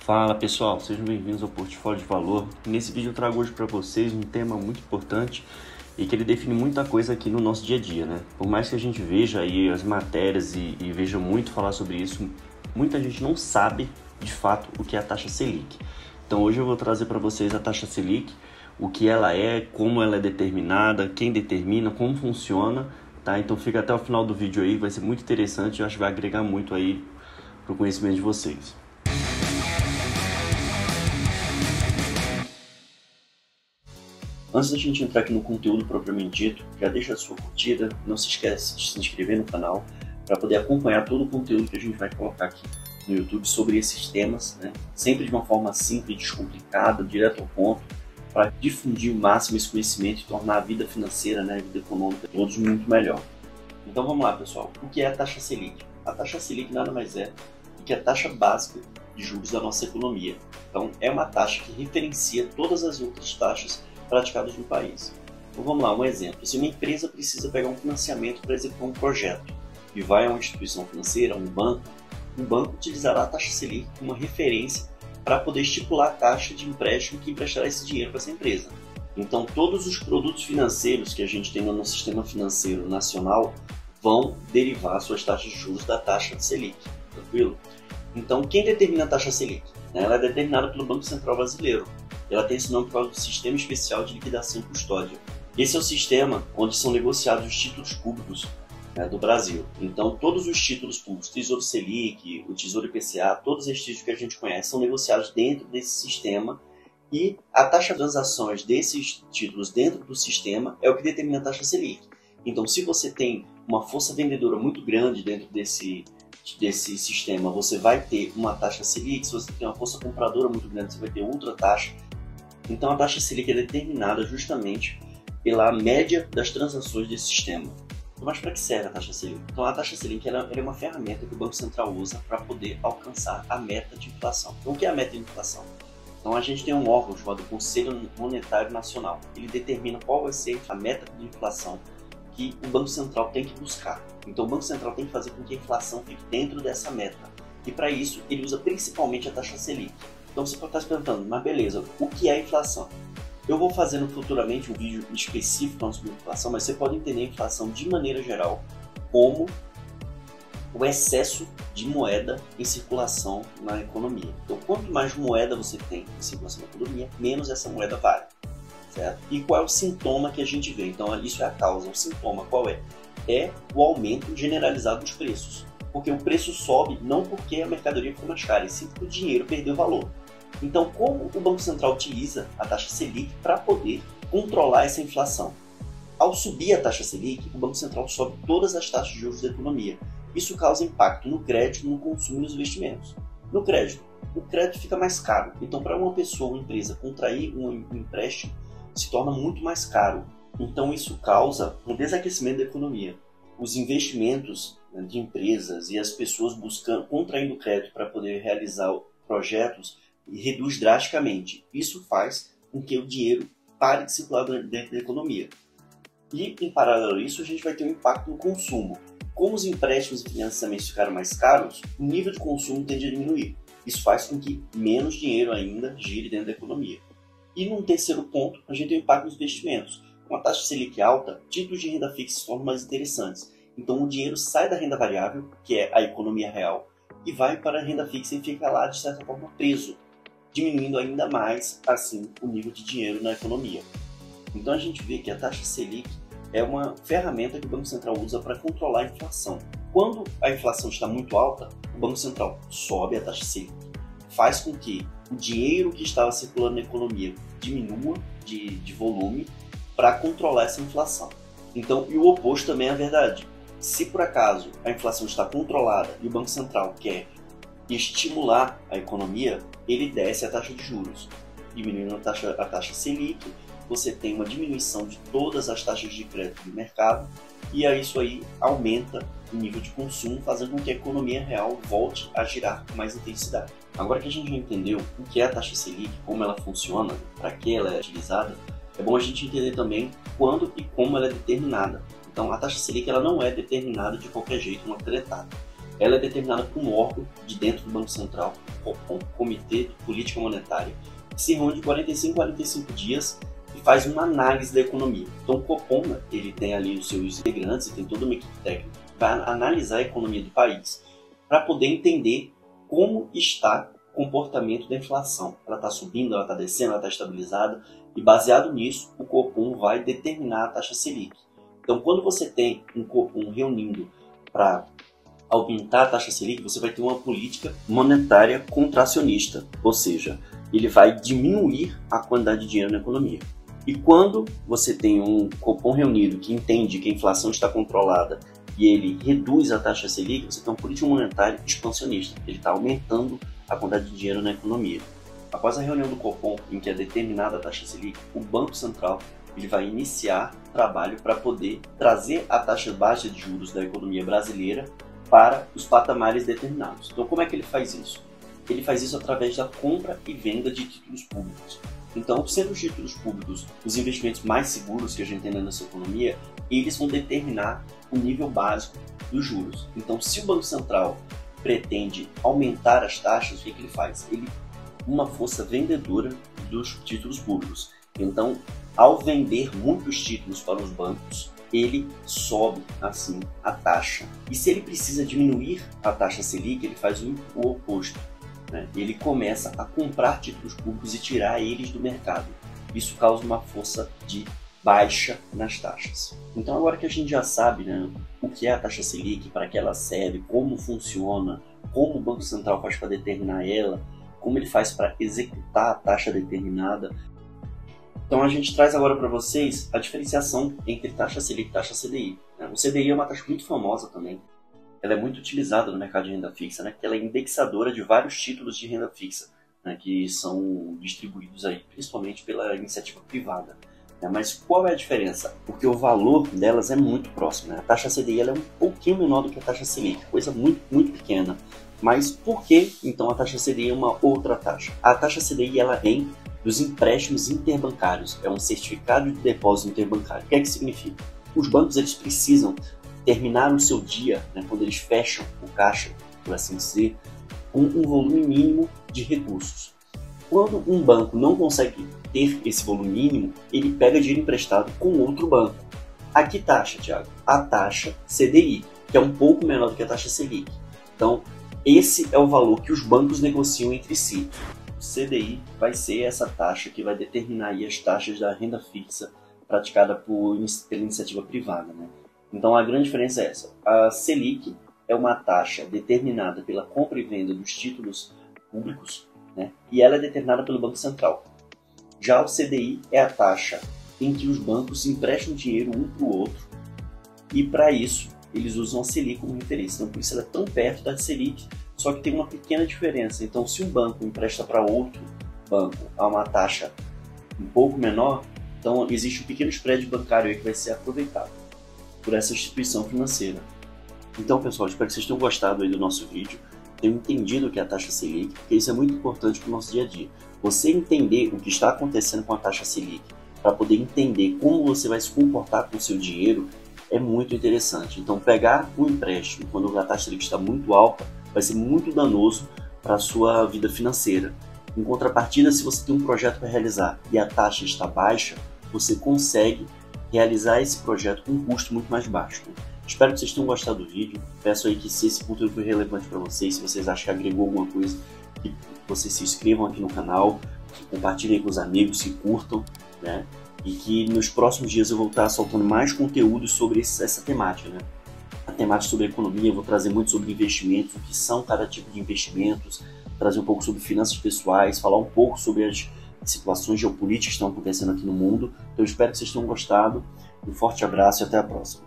Fala pessoal, sejam bem-vindos ao Portfólio de Valor. Nesse vídeo eu trago hoje para vocês um tema muito importante e que ele define muita coisa aqui no nosso dia a dia, né? Por mais que a gente veja aí as matérias e veja muito falar sobre isso, muita gente não sabe de fato o que é a taxa Selic. Então hoje eu vou trazer para vocês a taxa Selic, o que ela é, como ela é determinada, quem determina, como funciona, tá? Então fica até o final do vídeo aí, vai ser muito interessante, eu acho que vai agregar muito aí para o conhecimento de vocês. Antes da gente entrar aqui no conteúdo propriamente dito, já deixa a sua curtida, não se esquece de se inscrever no canal para poder acompanhar todo o conteúdo que a gente vai colocar aqui no YouTube sobre esses temas, né? Sempre de uma forma simples, descomplicada, direto ao ponto, para difundir o máximo esse conhecimento e tornar a vida financeira, né, a vida econômica de todos muito melhor. Então vamos lá, pessoal. O que é a taxa Selic? A taxa Selic nada mais é do que a taxa básica de juros da nossa economia. Então é uma taxa que referencia todas as outras taxas praticados no país. Então vamos lá, um exemplo. Se uma empresa precisa pegar um financiamento para executar um projeto e vai a uma instituição financeira, um banco utilizará a taxa Selic como uma referência para poder estipular a taxa de empréstimo que emprestará esse dinheiro para essa empresa. Então todos os produtos financeiros que a gente tem no nosso sistema financeiro nacional vão derivar suas taxas de juros da taxa Selic, tranquilo? Então quem determina a taxa Selic? Ela é determinada pelo Banco Central Brasileiro. Ela tem esse nome por causa do Sistema Especial de Liquidação e Custódia. Esse é o sistema onde são negociados os títulos públicos, né, do Brasil. Então, todos os títulos públicos, Tesouro Selic, o Tesouro IPCA, todos esses títulos que a gente conhece são negociados dentro desse sistema e a taxa de transações desses títulos dentro do sistema é o que determina a taxa Selic. Então, se você tem uma força vendedora muito grande dentro desse sistema, você vai ter uma taxa Selic. Se você tem uma força compradora muito grande, você vai ter outra taxa. Então a taxa Selic é determinada justamente pela média das transações desse sistema. Mas para que serve a taxa Selic? Então a taxa Selic ela é uma ferramenta que o Banco Central usa para poder alcançar a meta de inflação. Então o que é a meta de inflação? Então a gente tem um órgão chamado Conselho Monetário Nacional. Ele determina qual vai ser a meta de inflação que o Banco Central tem que buscar. Então o Banco Central tem que fazer com que a inflação fique dentro dessa meta. E para isso ele usa principalmente a taxa Selic. Então você pode estar se perguntando, mas beleza, o que é a inflação? Eu vou fazendo futuramente um vídeo específico sobre inflação, mas você pode entender a inflação de maneira geral como o excesso de moeda em circulação na economia. Então quanto mais moeda você tem em circulação na economia, menos essa moeda vale. Certo? E qual é o sintoma que a gente vê? Então isso é a causa, o sintoma qual é? É o aumento generalizado dos preços. Porque o preço sobe não porque a mercadoria ficou mais cara, e sim porque o dinheiro perdeu valor. Então, como o Banco Central utiliza a taxa Selic para poder controlar essa inflação? Ao subir a taxa Selic, o Banco Central sobe todas as taxas de juros da economia. Isso causa impacto no crédito, no consumo e nos investimentos. No crédito, o crédito fica mais caro. Então, para uma pessoa, uma empresa, contrair um empréstimo se torna muito mais caro. Então, isso causa um desaquecimento da economia. Os investimentos de empresas e as pessoas contraindo crédito para poder realizar projetos reduz drasticamente. Isso faz com que o dinheiro pare de circular dentro da economia. E, em paralelo a isso, a gente vai ter um impacto no consumo. Como os empréstimos e financiamentos ficaram mais caros, o nível de consumo tende a diminuir. Isso faz com que menos dinheiro ainda gire dentro da economia. E, num terceiro ponto, a gente tem o impacto nos investimentos. Com a taxa Selic alta, títulos de renda fixa se tornam mais interessantes. Então, o dinheiro sai da renda variável, que é a economia real, e vai para a renda fixa e fica lá, de certa forma, preso, diminuindo ainda mais, assim, o nível de dinheiro na economia. Então a gente vê que a taxa Selic é uma ferramenta que o Banco Central usa para controlar a inflação. Quando a inflação está muito alta, o Banco Central sobe a taxa Selic, faz com que o dinheiro que estava circulando na economia diminua de volume para controlar essa inflação. Então, e o oposto também é verdade. Se por acaso a inflação está controlada e o Banco Central quer estimular a economia, ele desce a taxa de juros. Diminuindo a taxa Selic, você tem uma diminuição de todas as taxas de crédito do mercado e isso aí aumenta o nível de consumo, fazendo com que a economia real volte a girar com mais intensidade. Agora que a gente já entendeu o que é a taxa Selic, como ela funciona, para que ela é utilizada, é bom a gente entender também quando e como ela é determinada. Então a taxa Selic ela não é determinada de qualquer jeito, uma tretada. ela é determinada por um órgão de dentro do Banco Central, o Copom, Comitê de Política Monetária, que se reúne de 45 dias e faz uma análise da economia. Então o Copom, ele tem ali os seus integrantes e tem toda uma equipe técnica que vai analisar a economia do país para poder entender como está o comportamento da inflação. Ela está subindo, ela está descendo, ela está estabilizada, e baseado nisso, o Copom vai determinar a taxa Selic. Então, quando você tem um Copom reunindo para aumentar a taxa Selic, você vai ter uma política monetária contracionista, ou seja, ele vai diminuir a quantidade de dinheiro na economia. E quando você tem um Copom reunido que entende que a inflação está controlada e ele reduz a taxa Selic, você tem uma política monetária expansionista. Ele está aumentando a quantidade de dinheiro na economia. Após a reunião do Copom, em que é determinada a taxa Selic, o Banco Central ele vai iniciar trabalho para poder trazer a taxa baixa de juros da economia brasileira para os patamares determinados. Então, como é que ele faz isso? Ele faz isso através da compra e venda de títulos públicos. Então, sendo os títulos públicos os investimentos mais seguros que a gente tem na nossa economia, eles vão determinar o nível básico dos juros. Então, se o Banco Central pretende aumentar as taxas, o que ele faz? Ele uma força vendedora dos títulos públicos. Então, ao vender muitos títulos para os bancos, ele sobe, assim, a taxa. E se ele precisa diminuir a taxa Selic, ele faz o oposto. Ele começa a comprar títulos públicos e tirar eles do mercado. Isso causa uma força de baixa nas taxas. Então, agora que a gente já sabe, o que é a taxa Selic, para que ela serve, como funciona, como o Banco Central faz para determinar ela, como ele faz para executar a taxa determinada. Então a gente traz agora para vocês a diferenciação entre taxa Selic e taxa CDI. O CDI é uma taxa muito famosa também. Ela é muito utilizada no mercado de renda fixa, porque ela é indexadora de vários títulos de renda fixa, que são distribuídos aí, principalmente pela iniciativa privada. Mas qual é a diferença? Porque o valor delas é muito próximo. A taxa CDI ela é um pouquinho menor do que a taxa Selic, coisa muito, muito pequena. Mas por que, então, a taxa CDI é uma outra taxa? A taxa CDI ela vem dos empréstimos interbancários, é um certificado de depósito interbancário. O que é que significa? Os bancos eles precisam terminar o seu dia, quando eles fecham o caixa, por assim dizer, com um volume mínimo de recursos. Quando um banco não consegue ter esse volume mínimo, ele pega dinheiro emprestado com outro banco. A que taxa, Thiago? A taxa CDI, que é um pouco menor do que a taxa Selic. Então, esse é o valor que os bancos negociam entre si. O CDI vai ser essa taxa que vai determinar aí as taxas da renda fixa praticada pela iniciativa privada. Então a grande diferença é essa. A Selic é uma taxa determinada pela compra e venda dos títulos públicos, e ela é determinada pelo Banco Central. Já o CDI é a taxa em que os bancos emprestam dinheiro um para o outro e para isso eles usam a Selic como referência. Então, por isso ela é tão perto da Selic, só que tem uma pequena diferença. Então, se um banco empresta para outro banco a uma taxa um pouco menor, então existe um pequeno spread bancário aí que vai ser aproveitado por essa instituição financeira. Então, pessoal, espero que vocês tenham gostado aí do nosso vídeo, tenham entendido o que é a taxa Selic, porque isso é muito importante para o nosso dia a dia. Você entender o que está acontecendo com a taxa Selic, para poder entender como você vai se comportar com o seu dinheiro, é muito interessante. Então, pegar um empréstimo quando a taxa Selic está muito alta vai ser muito danoso para a sua vida financeira. Em contrapartida, se você tem um projeto para realizar e a taxa está baixa, você consegue realizar esse projeto com um custo muito mais baixo. Espero que vocês tenham gostado do vídeo. Peço aí que se esse conteúdo foi relevante para vocês, se vocês acham que agregou alguma coisa, que vocês se inscrevam aqui no canal, que compartilhem com os amigos, que curtam, e que nos próximos dias eu vou estar soltando mais conteúdos sobre essa temática, A temática sobre economia, eu vou trazer muito sobre investimentos, o que são cada tipo de investimentos, trazer um pouco sobre finanças pessoais, falar um pouco sobre as situações geopolíticas que estão acontecendo aqui no mundo. Então eu espero que vocês tenham gostado. Um forte abraço e até a próxima.